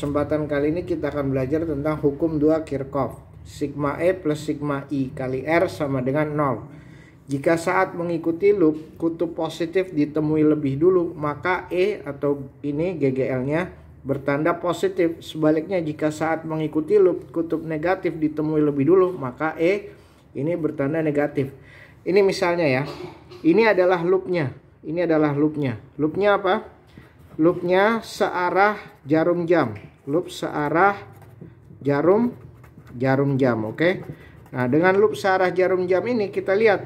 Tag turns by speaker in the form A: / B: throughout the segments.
A: kesempatan kali ini kita akan belajar tentang hukum 2 Kirchhoff. Sigma E plus sigma I kali R sama dengan 0. Jika saat mengikuti loop kutub positif ditemui lebih dulu, maka E atau ini GGL-nya bertanda positif. Sebaliknya jika saat mengikuti loop kutub negatif ditemui lebih dulu, maka E ini bertanda negatif. Ini misalnya ya. Ini adalah loopnya. Ini adalah loopnya. Loopnya apa? Loopnya searah jarum jam. Loop searah jarum jam. Oke. Nah, dengan loop searah jarum jam ini kita lihat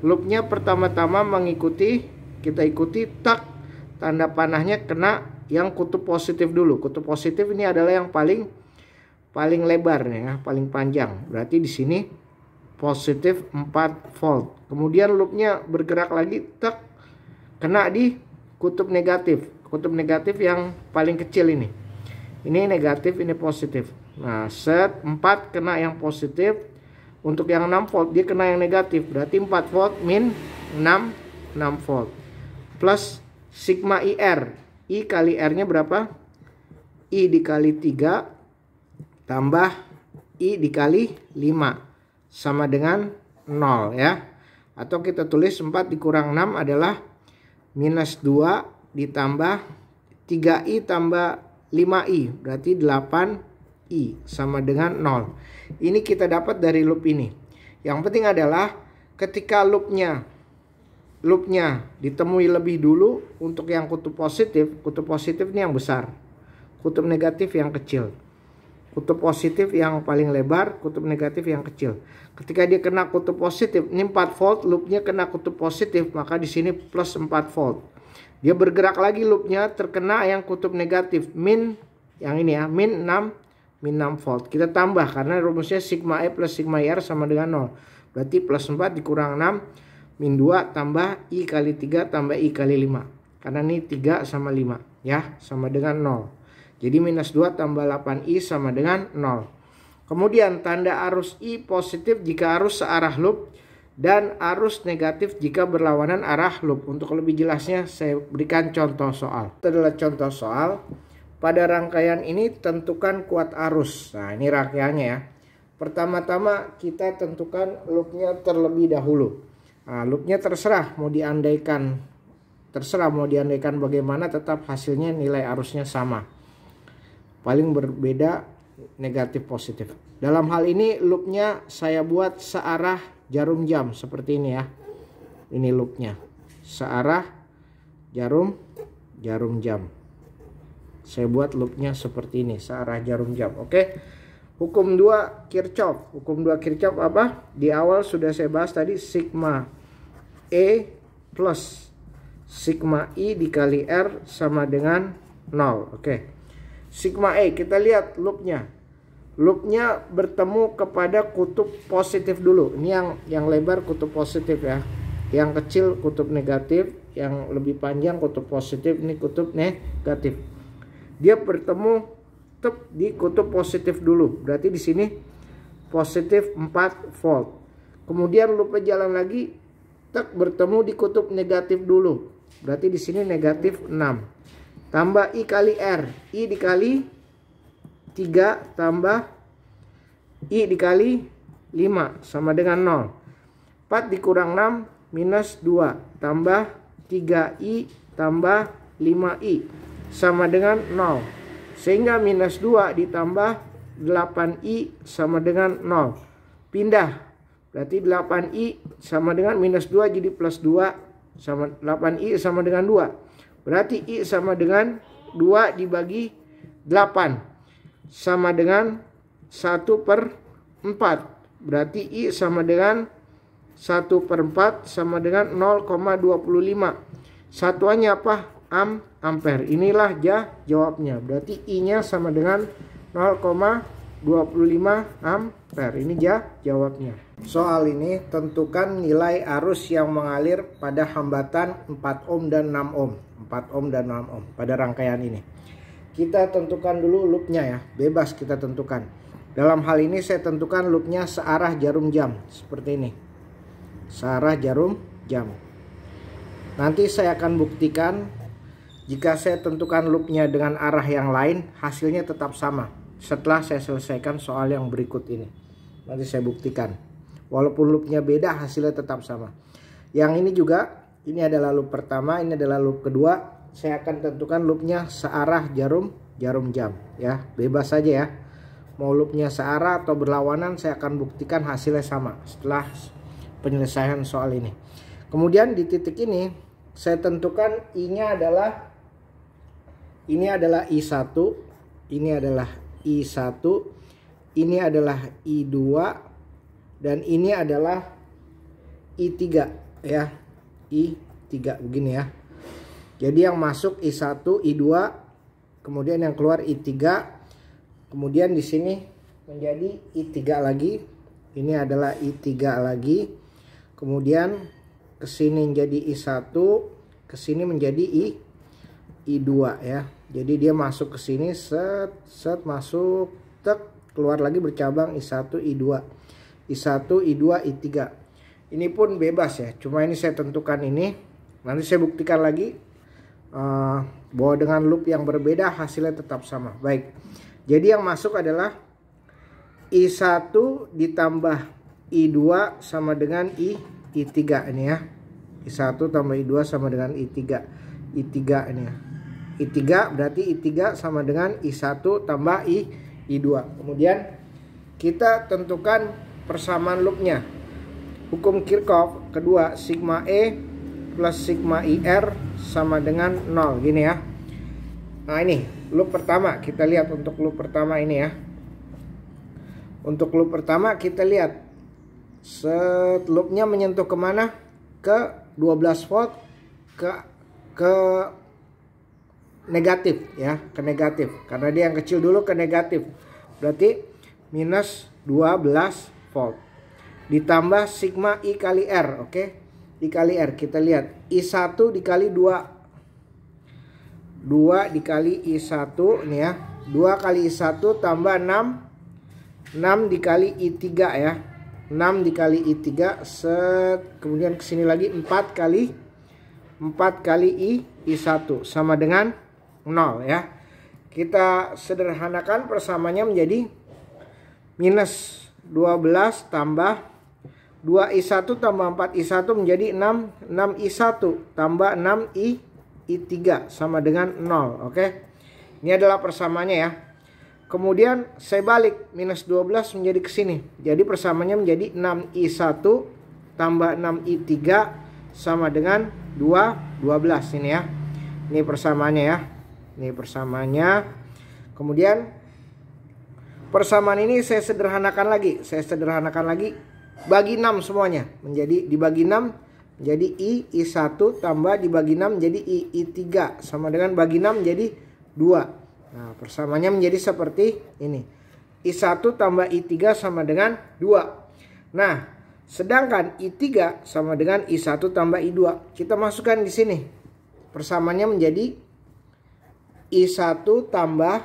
A: loopnya pertama-tama mengikuti, kita ikuti tak tanda panahnya kena yang kutub positif dulu. Kutub positif ini adalah yang paling lebar ya, paling panjang. Berarti di sini positif 4 volt. Kemudian loopnya bergerak lagi tak kena di kutub negatif. Kutub negatif yang paling kecil ini. Ini negatif, ini positif. Nah, set 4 kena yang positif. Untuk yang 6 volt dia kena yang negatif. Berarti 4 volt min 6 volt. Plus sigma IR. I kali R-nya berapa? I dikali 3 tambah I dikali 5 sama dengan 0 ya. Atau kita tulis 4 dikurang 6 adalah minus 2 ditambah 3I tambah 5I. Berarti 8I sama dengan 0. Ini kita dapat dari loop ini. Yang penting adalah ketika loopnya ditemui lebih dulu untuk yang kutub positif ini yang besar. Kutub negatif yang kecil. Kutub positif yang paling lebar, kutub negatif yang kecil. Ketika dia kena kutub positif, ini 4 volt, loopnya kena kutub positif, maka di sini plus 4 volt. Dia bergerak lagi loopnya terkena yang kutub negatif, min yang ini ya, min 6 volt. Kita tambah karena rumusnya sigma E plus sigma IR sama dengan 0. Berarti plus 4 dikurang 6 min 2 tambah I kali 3 tambah I kali 5. Karena ini 3 sama 5 ya, sama dengan 0. Jadi minus 2 tambah 8I sama dengan 0. Kemudian tanda arus I positif jika arus searah loop dan arus negatif jika berlawanan arah loop. Untuk lebih jelasnya saya berikan contoh soal. Itu adalah contoh soal. Pada rangkaian ini tentukan kuat arus. Nah, ini rangkaiannya ya. Pertama-tama kita tentukan loopnya terlebih dahulu. Nah, loopnya terserah mau diandaikan bagaimana, tetap hasilnya nilai arusnya sama. Paling berbeda negatif positif. Dalam hal ini loopnya saya buat searah jarum jam seperti ini ya. Ini loopnya searah jarum jam. Saya buat loopnya seperti ini, searah jarum jam. Oke. Hukum 2 Kirchhoff. Hukum 2 Kirchhoff apa? Di awal sudah saya bahas tadi, sigma E plus sigma I dikali R sama dengan 0. Oke. Sigma E, kita lihat loopnya. Loopnya bertemu kepada kutub positif dulu. Ini yang lebar kutub positif ya. Yang kecil kutub negatif, yang lebih panjang kutub positif, ini kutub negatif. Dia bertemu di kutub positif dulu. Berarti di sini positif 4 volt. Kemudian loopnya jalan lagi, bertemu di kutub negatif dulu. Berarti di sini negatif 6. Tambah I kali R. I dikali 3 tambah I dikali 5 sama dengan 0. 4 dikurang 6 minus 2 tambah 3I tambah 5I sama dengan 0. Sehingga minus 2 ditambah 8I sama dengan 0. Pindah. Berarti 8I sama dengan minus 2 jadi plus 2 sama 8I sama dengan 2. Berarti I sama dengan 2 dibagi 8 sama dengan 1/4. Berarti I sama dengan 1/4 sama dengan 0,25. Satuannya apa? Ampere. Inilah jawabnya. Berarti I-nya sama dengan 0,25 ampere. Ini jawabnya. Soal ini tentukan nilai arus yang mengalir pada hambatan 4 ohm dan 6 ohm. 4 ohm dan 6 ohm pada rangkaian ini. Kita tentukan dulu loopnya ya. Bebas kita tentukan. Dalam hal ini saya tentukan loopnya searah jarum jam. Seperti ini. Searah jarum jam. Nanti saya akan buktikan Jika saya tentukan loopnya dengan arah yang lain, hasilnya tetap sama. Setelah saya selesaikan soal yang berikut ini, nanti saya buktikan. Walaupun loopnya beda, hasilnya tetap sama. Yang ini juga, ini adalah loop pertama, ini adalah loop kedua. Saya akan tentukan loopnya searah jarum jam, ya. Bebas saja ya. Mau loopnya searah atau berlawanan, saya akan buktikan hasilnya sama setelah penyelesaian soal ini. Kemudian di titik ini, saya tentukan I-nya adalah ini adalah I1, ini adalah I1, ini adalah I2, dan ini adalah I3 ya. I3 begini ya. Jadi yang masuk I1, I2, kemudian yang keluar I3, kemudian di sini menjadi I3 lagi. Ini adalah I3 lagi. Kemudian ke sini menjadi I1, ke sini menjadi I2 ya. Jadi dia masuk ke sini, set masuk, tek, keluar lagi bercabang I1, I2, I1, I2, I3. Ini pun bebas ya, cuma ini saya tentukan ini. Nanti saya buktikan lagi bahwa dengan loop yang berbeda hasilnya tetap sama. Baik, jadi yang masuk adalah I1 ditambah I2 sama dengan I3 ini ya. I1 tambah I2 sama dengan I3 ini ya. I3 berarti I3 sama dengan I1 tambah I2. Kemudian kita tentukan persamaan loopnya. Hukum Kirchhoff kedua, sigma E plus sigma IR sama dengan 0 gini ya. Nah ini loop pertama, kita lihat untuk loop pertama ini ya. Untuk loop pertama kita lihat loopnya menyentuh kemana? Ke 12 volt, ke negatif ya, ke negatif. Karena dia yang kecil dulu ke negatif. Berarti minus 12 volt. Ditambah sigma I kali R, oke? I kali R, kita lihat I1 dikali 2. 2 dikali I1 ini ya. 2 kali I1 tambah 6. 6 dikali I3 ya. 6 dikali I3 kemudian kesini lagi 4 kali I1 sama dengan 0 ya. Kita sederhanakan persamanya menjadi minus 12 tambah 2I1 tambah 4I1 menjadi 6 6I1 tambah 6I3 sama dengan 0. Oke. Ini adalah persamaannya ya. Kemudian saya balik minus 12 menjadi ke sini. Jadi persamaannya menjadi 6I1 tambah 6I3 sama dengan 12 ini ya. Ini persamaannya ya. Ini persamaannya. Kemudian persamaan ini saya sederhanakan lagi. Bagi 6 semuanya. Menjadi dibagi 6 menjadi I1 tambah dibagi 6 menjadi I3 sama dengan bagi 6 menjadi 2. Nah, persamaannya menjadi seperti ini. I1 tambah I3 sama dengan 2. Nah, sedangkan I3 sama dengan I1 tambah I2. Kita masukkan di sini. Persamaannya menjadi I1 tambah,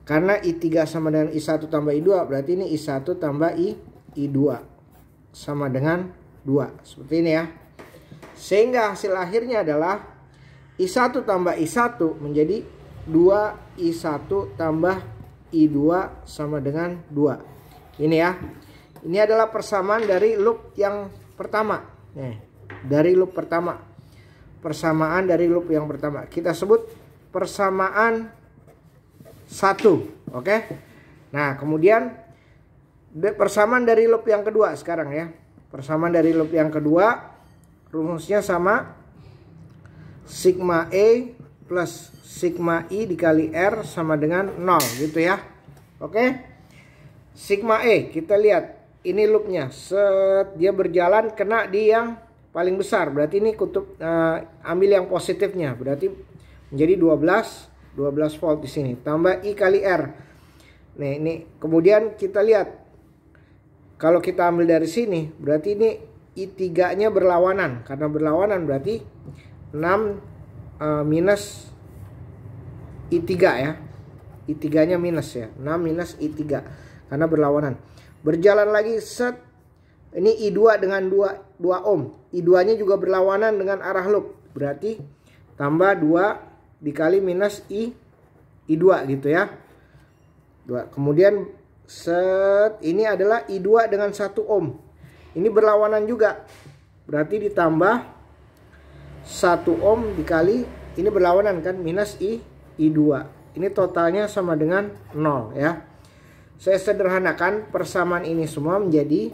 A: karena I3 sama dengan I1 tambah I2, berarti ini I1 tambah I2 sama dengan 2. Seperti ini ya. Sehingga hasil akhirnya adalah I1 tambah I1 menjadi 2I1 tambah I2 sama dengan 2. Ini ya. Ini adalah persamaan dari loop yang pertama. Nih, dari loop pertama. Persamaan dari loop yang pertama. Kita sebut persamaan 1. Oke. Nah, kemudian persamaan dari loop yang kedua sekarang ya. Persamaan dari loop yang kedua, rumusnya sama. Sigma E plus sigma I dikali R sama dengan 0 gitu ya. Oke. Sigma E, kita lihat ini loopnya. Dia berjalan kena di yang paling besar. Berarti ini kutub ambil yang positifnya. Berarti menjadi 12 volt di sini. Tambah I kali R. Nih, ini kemudian kita lihat. Kalau kita ambil dari sini, berarti ini I3-nya berlawanan. Karena berlawanan berarti 6 minus I3 ya. I3-nya minus ya. 6 minus I3 karena berlawanan. Berjalan lagi set. Ini I2 dengan 2 ohm. I2-nya juga berlawanan dengan arah loop. Berarti tambah 2 dikali minus I2 gitu ya. 2. Kemudian ini adalah I2 dengan 1 ohm. Ini berlawanan juga. Berarti ditambah 1 ohm dikali, ini berlawanan kan, minus I2. Ini totalnya sama dengan 0 ya. Saya sederhanakan persamaan ini semua menjadi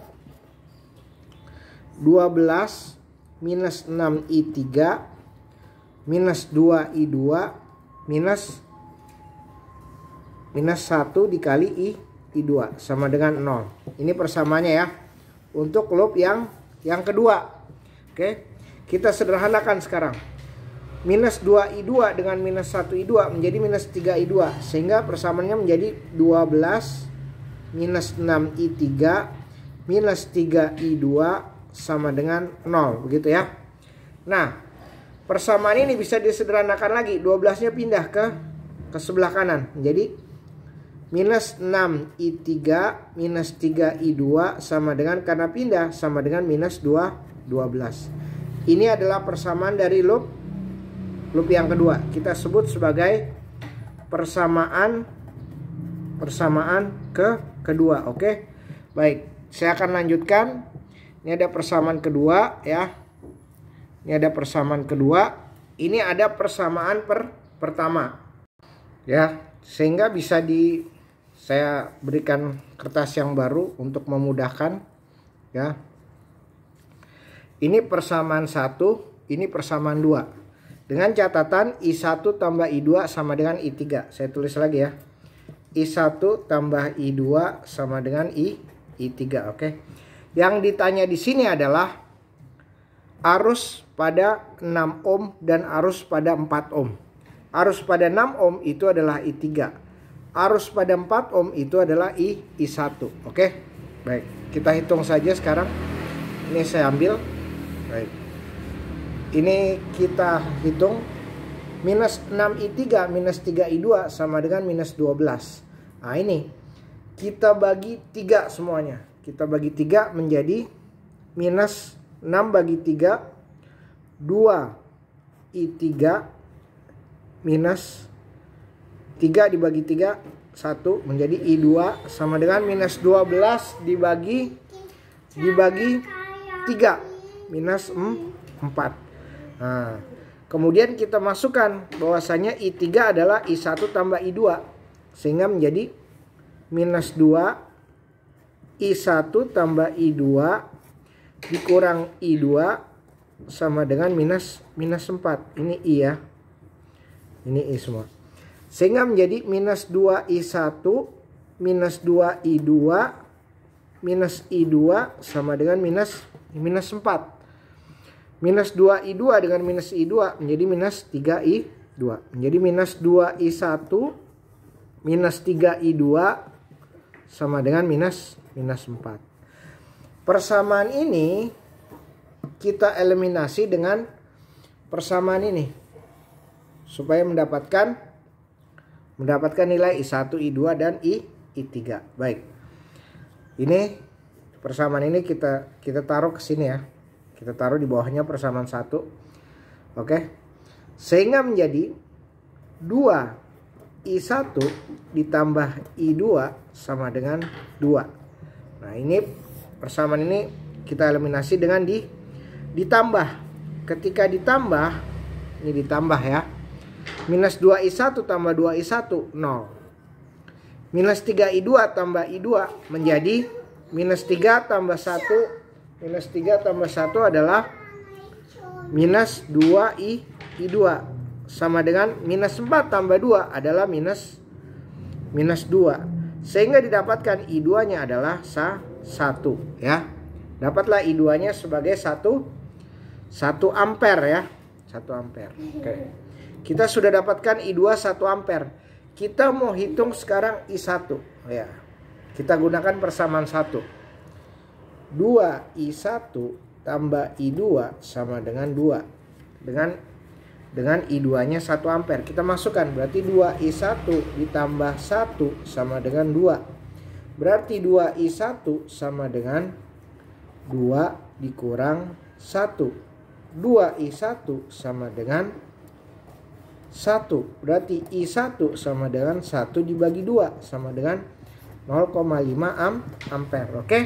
A: 12 minus 6I3 minus 2I2 minus 1 dikali I2 sama dengan 0. Ini persamaannya ya. Untuk loop yang kedua. Oke. Kita sederhanakan sekarang. Minus 2I2 dengan minus 1I2 menjadi minus 3I2. Sehingga persamaannya menjadi 12 minus 6I3 minus 3I2 sama dengan 0. Begitu ya. Nah, persamaan ini bisa disederhanakan lagi. 12-nya pindah ke sebelah kanan. Menjadi minus 6I3 minus 3I2 sama dengan, karena pindah, sama dengan minus 12. Ini adalah persamaan dari loop yang kedua. Kita sebut sebagai persamaan kedua. Oke. Baik, saya akan lanjutkan. Ini ada persamaan kedua ya. Ini ada persamaan kedua. Ini ada persamaan pertama. Ya, sehingga bisa saya berikan kertas yang baru untuk memudahkan ya. Ini persamaan 1, ini persamaan 2. Dengan catatan I1 tambah I2 sama dengan I3. Saya tulis lagi ya. I1 tambah I2 sama dengan I3, oke. Yang ditanya di sini adalah arus pada 6 ohm dan arus pada 4 ohm. Arus pada 6 ohm itu adalah I3. Arus pada 4 ohm itu adalah I1. Oke. Baik, kita hitung saja sekarang. Ini saya ambil. Baik. Ini kita hitung. Minus 6I3 minus 3I2 sama dengan minus 12. Nah, ini kita bagi 3 semuanya. Kita bagi 3 menjadi minus 6 bagi 3, 2I3 minus 3 dibagi 3, 1 menjadi I2 sama dengan minus 12 dibagi 3 minus 4. Nah, kemudian kita masukkan bahwasanya I3 adalah I1 tambah I2 sehingga menjadi minus 2 I1 tambah I2 dikurang I2 sama dengan minus 4. Ini I ya. Ini I semua. Sehingga menjadi minus 2I1 minus 2I2 minus I2 sama dengan minus 4. Minus 2I2 dengan minus I2 menjadi minus 3I2. Menjadi minus 2I1 minus 3I2 sama dengan minus 4. Persamaan ini kita eliminasi dengan persamaan ini supaya mendapatkan nilai I1, I2 dan I3. Baik. Ini persamaan ini kita taruh ke sini ya. Kita taruh di bawahnya persamaan 1. Oke. Sehingga menjadi 2I1 ditambah I2 sama dengan 2. Nah, ini persamaan ini kita eliminasi dengan ditambah. Ketika ditambah, ini ditambah ya. Minus 2I1 tambah 2I1, 0. Minus 3I2 tambah I2 menjadi minus 3 tambah 1. Minus 3 tambah 1 adalah minus 2I2. Sama dengan minus 4 tambah 2 adalah minus 2. Sehingga didapatkan I2-nya adalah 1 ya. Dapatlah I2-nya sebagai 1 ampere ya. 1 ampere. Oke. Kita sudah dapatkan I2 1 ampere. Kita mau hitung sekarang I1 ya. Kita gunakan persamaan 1. 2I1 tambah I2 sama dengan 2. Dengan I2-nya 1 ampere. Kita masukkan, berarti 2I1 ditambah 1 sama dengan 2. Berarti 2I1 sama dengan 2 dikurang 1. 2I1 sama dengan 1. Berarti I1 sama dengan 1 dibagi 2 sama dengan 0,5 ampere. Oke.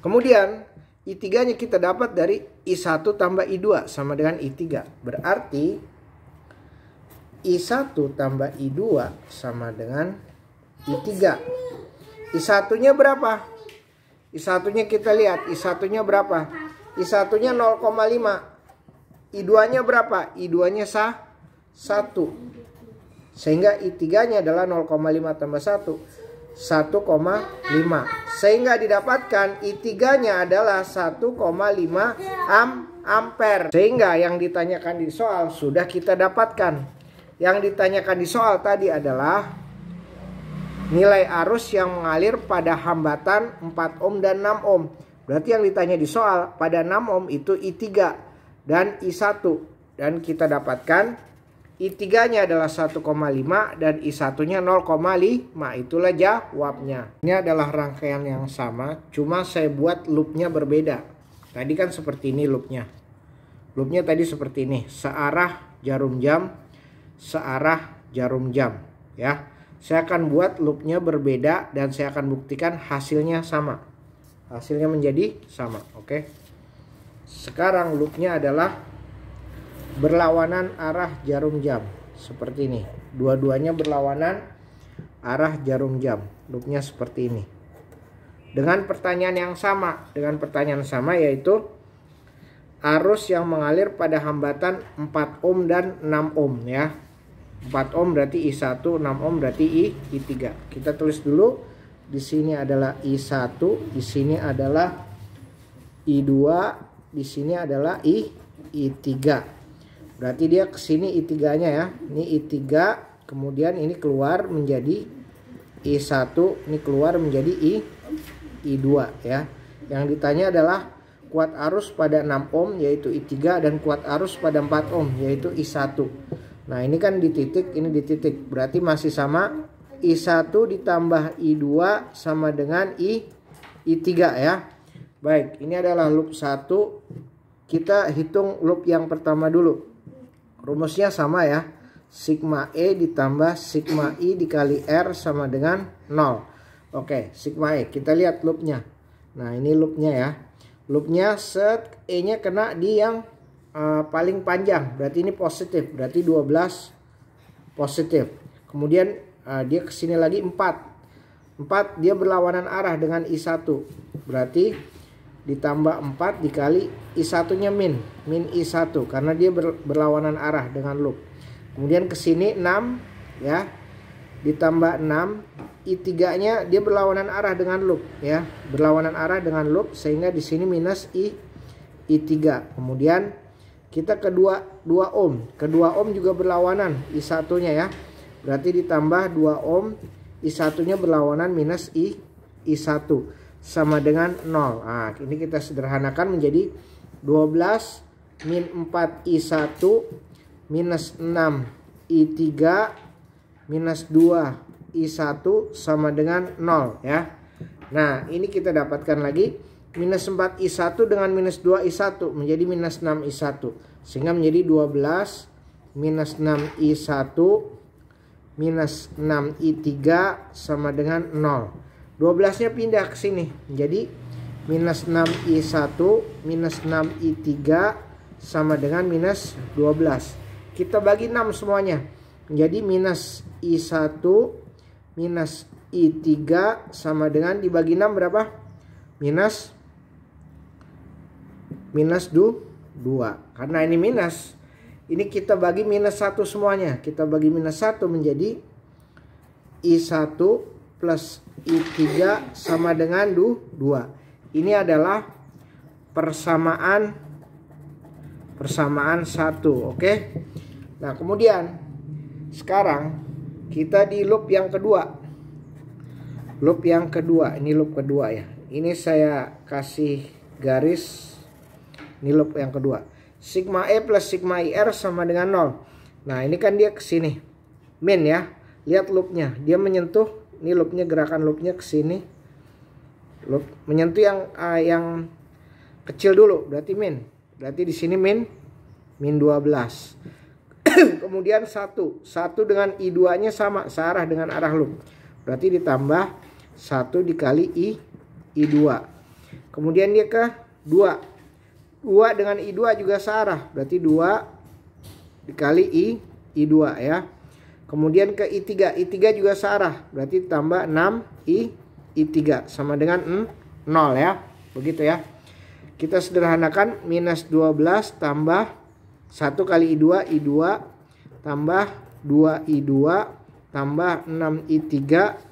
A: Kemudian I3 nya kita dapat dari I1 tambah I2 sama dengan I3. Berarti I1 tambah I2 sama dengan I3. I1 nya berapa? I1 nya kita lihat. I1 nya berapa? I1 nya 0,5. I2 nya berapa? I2 nya 1. Sehingga I3 nya adalah 0,5 tambah 1. 1,5. Sehingga didapatkan I3 nya adalah 1,5 ampere. Sehingga yang ditanyakan di soal sudah kita dapatkan. Yang ditanyakan di soal tadi adalah nilai arus yang mengalir pada hambatan 4 ohm dan 6 ohm. Berarti yang ditanya di soal pada 6 ohm itu I3 dan I1. Dan kita dapatkan I3-nya adalah 1,5 dan I1-nya 0,5. Itulah jawabnya. Ini adalah rangkaian yang sama, cuma saya buat loopnya berbeda. Tadi kan seperti ini loopnya. Loopnya tadi seperti ini, searah jarum jam, searah jarum jam. Ya, saya akan buat loopnya berbeda dan saya akan buktikan hasilnya sama. Hasilnya menjadi sama, oke. Sekarang loopnya adalah berlawanan arah jarum jam seperti ini. Dua-duanya berlawanan arah jarum jam. Loopnya seperti ini. Dengan pertanyaan yang sama, yaitu arus yang mengalir pada hambatan 4 ohm dan 6 ohm ya. 4 ohm berarti I1, 6 ohm berarti I3. Kita tulis dulu. Di sini adalah I1, di sini adalah I2, di sini adalah I3. Berarti dia ke sini I3-nya ya. Ini I3, kemudian ini keluar menjadi I1, ini keluar menjadi I2 ya. Yang ditanya adalah kuat arus pada 6 ohm yaitu I3 dan kuat arus pada 4 ohm yaitu I1. Nah, ini kan di titik, ini di titik. Berarti masih sama. I1 ditambah I2 sama dengan I3 ya. Baik, ini adalah loop 1. Kita hitung loop yang pertama dulu. Rumusnya sama ya. Sigma E ditambah sigma I dikali R sama dengan 0. Oke, sigma E. Kita lihat loopnya. Nah, ini loopnya ya. Loopnya set E-nya kena di yang paling panjang. Berarti ini positif. Berarti 12 positif. Kemudian dia kesini lagi 4. 4 dia berlawanan arah dengan I1. Berarti ditambah 4 dikali I1-nya min I1 karena dia berlawanan arah dengan loop. Kemudian ke sini 6 ya. Ditambah 6 I3-nya dia berlawanan arah dengan loop ya. Berlawanan arah dengan loop sehingga di sini minus I3. Kemudian kita kedua 2 ohm. Kedua ohm juga berlawanan I1-nya ya. Berarti ditambah 2 ohm I1-nya berlawanan minus I1 sama dengan 0. Nah, ini kita sederhanakan menjadi 12 min 4 I1 minus 6 I3 minus 2 I1 sama dengan 0 ya. Nah, ini kita dapatkan lagi minus 4 I1 dengan minus 2 I1 menjadi minus 6 I1. Sehingga menjadi 12 minus 6 I1 minus 6 I3 sama dengan 0. 12-nya pindah ke sini menjadi minus 6 I1 minus 6 I3 sama dengan minus 12. Kita bagi 6 semuanya menjadi minus I1 minus I3 sama dengan dibagi 6 berapa? Minus 2. Karena ini minus, ini kita bagi minus 1 semuanya. Kita bagi minus 1 menjadi I1 plus I3 sama dengan 2. Ini adalah persamaan 1, oke? Nah, kemudian sekarang kita di loop yang kedua. Loop yang kedua, ini loop kedua ya. Ini saya kasih garis. Ini loop yang kedua. Sigma E plus sigma IR sama dengan 0. Nah, ini kan dia ke sini. Min ya. Lihat loopnya, dia menyentuh. Ini loopnya, gerakan loopnya ke sini. Loop menyentuh yang kecil dulu, berarti min. Berarti di sini min 12. Kemudian 1 dengan I2 nya sama, searah dengan arah loop. Berarti ditambah 1 dikali I2. Kemudian dia ke 2 dengan I2 juga searah. Berarti 2 dikali I2 ya. Kemudian ke I3 juga searah. Berarti tambah 6 I3 sama dengan 0 ya. Begitu ya. Kita sederhanakan, minus 12 tambah 1 kali I2 tambah 2I2 tambah 6I3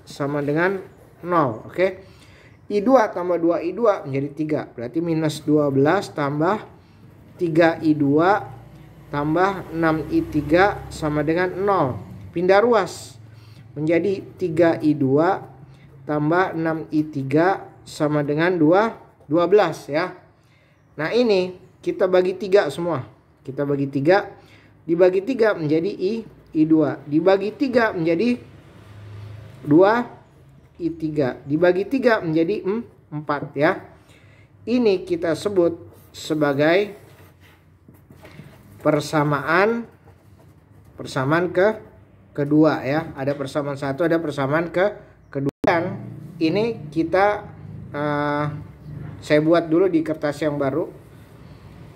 A: sama dengan 0. Oke. I2 tambah 2I2 menjadi 3. Berarti minus 12 tambah 3I2 tambah 6I3 sama dengan 0. Pindah ruas menjadi 3I2 tambah 6I3 sama dengan 12 ya. Nah ini kita bagi 3 semua. Kita bagi 3. Dibagi 3 menjadi I2. Dibagi 3 menjadi 2I3. Dibagi 3 menjadi 4 ya. Ini kita sebut sebagai persamaan kedua ya. Ada persamaan 1, ada persamaan kedua. Dan ini kita saya buat dulu di kertas yang baru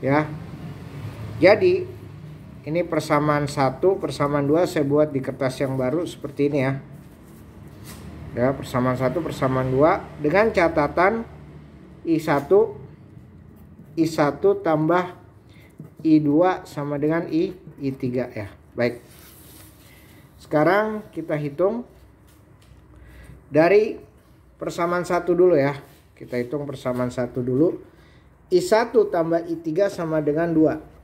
A: ya. Jadi ini persamaan 1, persamaan 2 saya buat di kertas yang baru seperti ini ya. Ya, persamaan 1, persamaan 2 dengan catatan I1 tambah I2 sama dengan I3 ya. Baik. Sekarang kita hitung dari persamaan 1 dulu ya. Kita hitung persamaan 1 dulu. I1 tambah I3 sama dengan 2.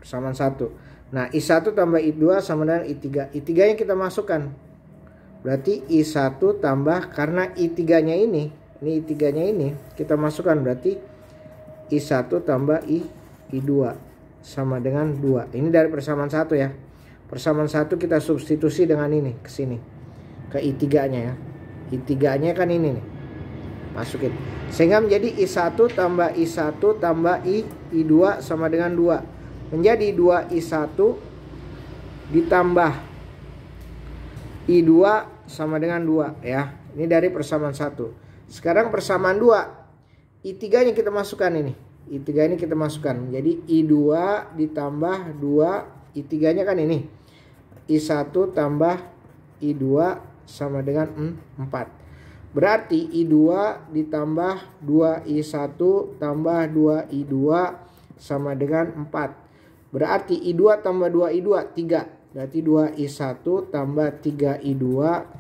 A: Persamaan 1. Nah, I1 tambah I2 sama dengan I3. I3 nya kita masukkan. Berarti I1 tambah, karena I3 nya ini I3 nya ini kita masukkan, berarti I1 tambah I2 sama dengan 2. Ini dari persamaan 1 ya. Persamaan 1 kita substitusi dengan ini ke sini. Ke I3 nya ya. I3 nya kan ini nih. Masukin. Sehingga menjadi I1 tambah I1 tambah I2 sama dengan 2. Menjadi 2I1 ditambah I2 sama dengan 2 ya. Ini dari persamaan 1. Sekarang persamaan 2. I3 nya kita masukkan ini. I3 ini kita masukkan. Jadi I2 ditambah 2. I3 nya kan ini. I1 tambah I2 sama dengan 4. Berarti I2 ditambah 2I1 tambah 2I2 sama dengan 4. Berarti I2 tambah 2I2 3. Berarti 2I1 tambah 3I2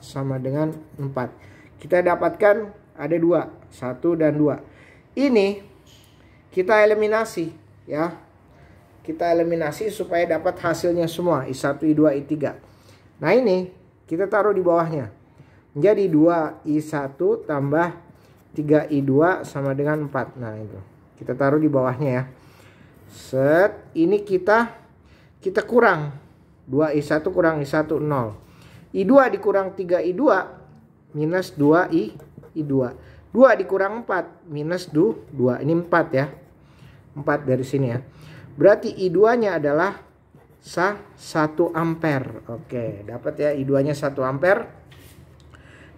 A: sama dengan 4. Kita dapatkan ada 2. 1 dan 2. Ini kita eliminasi ya. Kita eliminasi supaya dapat hasilnya semua. I1, I2, I3. Nah ini kita taruh di bawahnya. Menjadi 2I1 tambah 3I2 sama dengan 4. Nah itu. Kita taruh di bawahnya ya. Set. Ini kita kurang. 2I1 kurang I1 0. I2 dikurang 3I2 minus 2I2. 2 dikurang 4 minus 2. Ini 4 ya. 4 dari sini ya. Berarti I2 nya adalah 1 ampere. Oke, dapat ya I2 nya 1 ampere.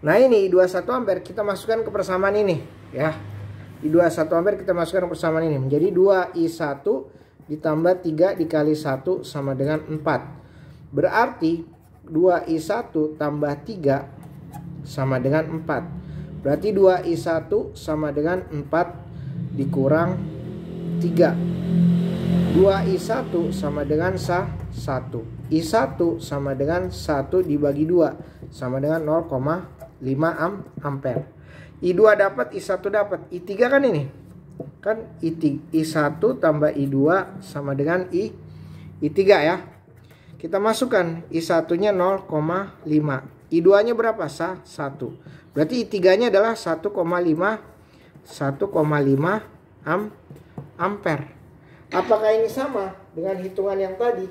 A: Nah ini I2 1 ampere kita masukkan ke persamaan ini ya. I2 1 ampere kita masukkan ke persamaan ini. Menjadi 2I1 ditambah 3 dikali 1 sama dengan 4. Berarti 2I1 tambah 3 sama dengan 4. Berarti 2I1 sama dengan 4 dikurang 3. 2I1 sama dengan 1. I1 sama dengan 1 dibagi 2 sama dengan 0,5 ampere. I2 dapat, I1 dapat. I3 kan ini. Kan I1 tambah I2 sama dengan I3 ya. Kita masukkan I1 nya 0,5. I2 nya berapa? 1. Berarti I3 nya adalah 1,5 ampere. Apakah ini sama dengan hitungan yang tadi?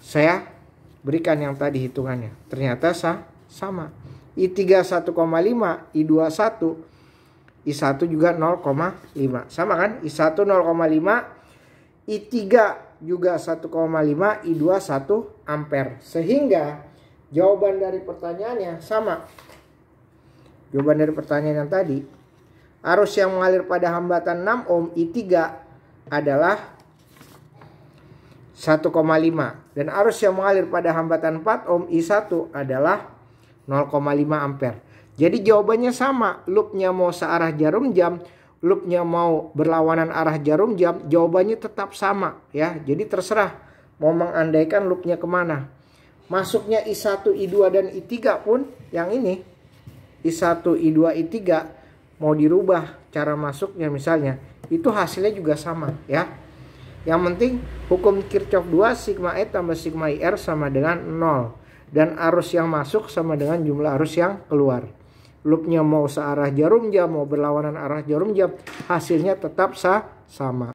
A: Saya berikan yang tadi hitungannya. Ternyata sama. I3 1,5, I2 1, I1 juga 0,5. Sama kan? I1 0,5, I3 juga 1,5, I2 1 ampere. Sehingga jawaban dari pertanyaannya sama. Jawaban dari pertanyaan yang tadi, arus yang mengalir pada hambatan 6 ohm I3 adalah 1,5 dan arus yang mengalir pada hambatan 4 ohm I1 adalah 0,5 ampere. Jadi jawabannya sama, loopnya mau searah jarum jam, loopnya mau berlawanan arah jarum jam, jawabannya tetap sama ya. Jadi terserah mau mengandaikan loopnya kemana. Masuknya I1, I2 dan I3 pun yang ini I1, I2, I3 mau dirubah cara masuknya misalnya, itu hasilnya juga sama ya. Yang penting hukum Kirchhoff 2 sigma E tambah sigma IR sama dengan 0. Dan arus yang masuk sama dengan jumlah arus yang keluar. Loopnya mau searah jarum jam, mau berlawanan arah jarum jam, hasilnya tetap sama.